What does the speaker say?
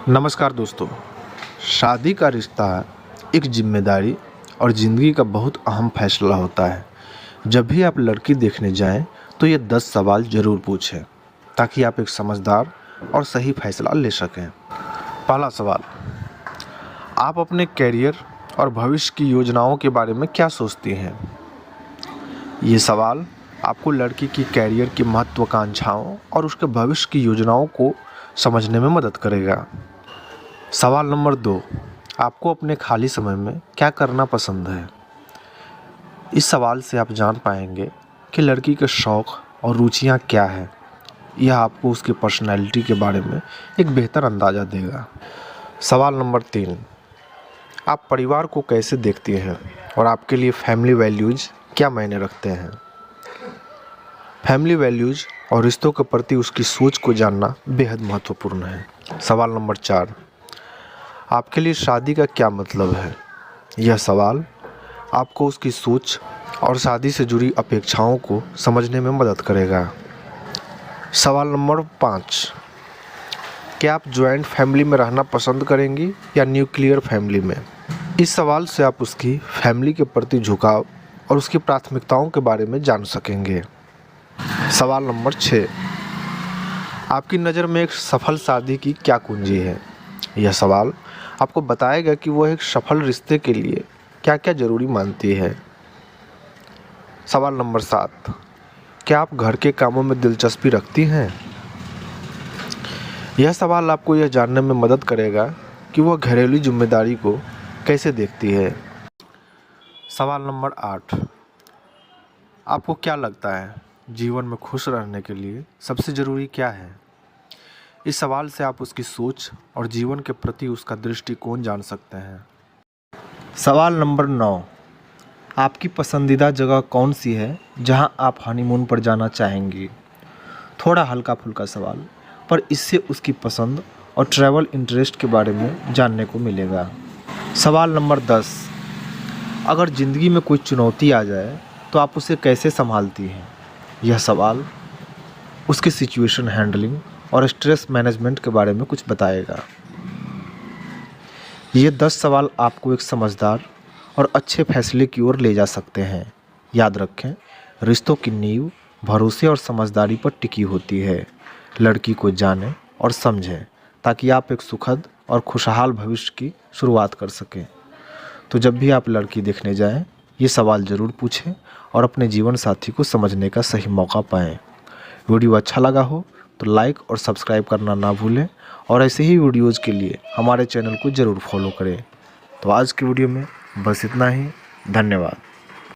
नमस्कार दोस्तों। शादी का रिश्ता एक जिम्मेदारी और ज़िंदगी का बहुत अहम फैसला होता है। जब भी आप लड़की देखने जाएं तो ये 10 सवाल ज़रूर पूछें ताकि आप एक समझदार और सही फैसला ले सकें। पहला सवाल, आप अपने करियर और भविष्य की योजनाओं के बारे में क्या सोचती हैं? ये सवाल आपको लड़की की करियर की महत्वाकांक्षाओं और उसके भविष्य की योजनाओं को समझने में मदद करेगा। सवाल नंबर 2, आपको अपने खाली समय में क्या करना पसंद है? इस सवाल से आप जान पाएंगे कि लड़की के शौक़ और रुचियां क्या हैं। यह आपको उसकी पर्सनैलिटी के बारे में एक बेहतर अंदाज़ा देगा। सवाल नंबर 3, आप परिवार को कैसे देखती हैं और आपके लिए फैमिली वैल्यूज़ क्या मायने रखते हैं? फैमिली वैल्यूज़ और रिश्तों के प्रति उसकी सोच को जानना बेहद महत्वपूर्ण है। सवाल नंबर 4, आपके लिए शादी का क्या मतलब है? यह सवाल आपको उसकी सोच और शादी से जुड़ी अपेक्षाओं को समझने में मदद करेगा। सवाल नंबर 5, क्या आप जॉइंट फैमिली में रहना पसंद करेंगी या न्यूक्लियर फैमिली में? इस सवाल से आप उसकी फैमिली के प्रति झुकाव और उसकी प्राथमिकताओं के बारे में जान सकेंगे। सवाल नंबर 6, आपकी नज़र में एक सफल शादी की क्या कुंजी है? यह सवाल आपको बताएगा कि वह एक सफल रिश्ते के लिए क्या क्या ज़रूरी मानती है। सवाल नंबर 7, क्या आप घर के कामों में दिलचस्पी रखती हैं? यह सवाल आपको यह जानने में मदद करेगा कि वह घरेलू जिम्मेदारी को कैसे देखती है। सवाल नंबर 8, आपको क्या लगता है जीवन में खुश रहने के लिए सबसे ज़रूरी क्या है? इस सवाल से आप उसकी सोच और जीवन के प्रति उसका दृष्टिकोण जान सकते हैं। सवाल नंबर 9, आपकी पसंदीदा जगह कौन सी है जहां आप हनीमून पर जाना चाहेंगी? थोड़ा हल्का फुल्का सवाल, पर इससे उसकी पसंद और ट्रैवल इंटरेस्ट के बारे में जानने को मिलेगा। सवाल नंबर 10, अगर ज़िंदगी में कोई चुनौती आ जाए तो आप उसे कैसे संभालती हैं? यह सवाल उसके सिचुएशन हैंडलिंग और स्ट्रेस मैनेजमेंट के बारे में कुछ बताएगा। ये 10 सवाल आपको एक समझदार और अच्छे फैसले की ओर ले जा सकते हैं। याद रखें, रिश्तों की नींव भरोसे और समझदारी पर टिकी होती है। लड़की को जानें और समझें ताकि आप एक सुखद और खुशहाल भविष्य की शुरुआत कर सकें। तो जब भी आप लड़की देखने जाएं, ये सवाल ज़रूर पूछें और अपने जीवन साथी को समझने का सही मौका पाएं। वीडियो अच्छा लगा हो तो लाइक और सब्सक्राइब करना ना भूलें और ऐसे ही वीडियोज़ के लिए हमारे चैनल को ज़रूर फॉलो करें। तो आज की वीडियो में बस इतना ही। धन्यवाद।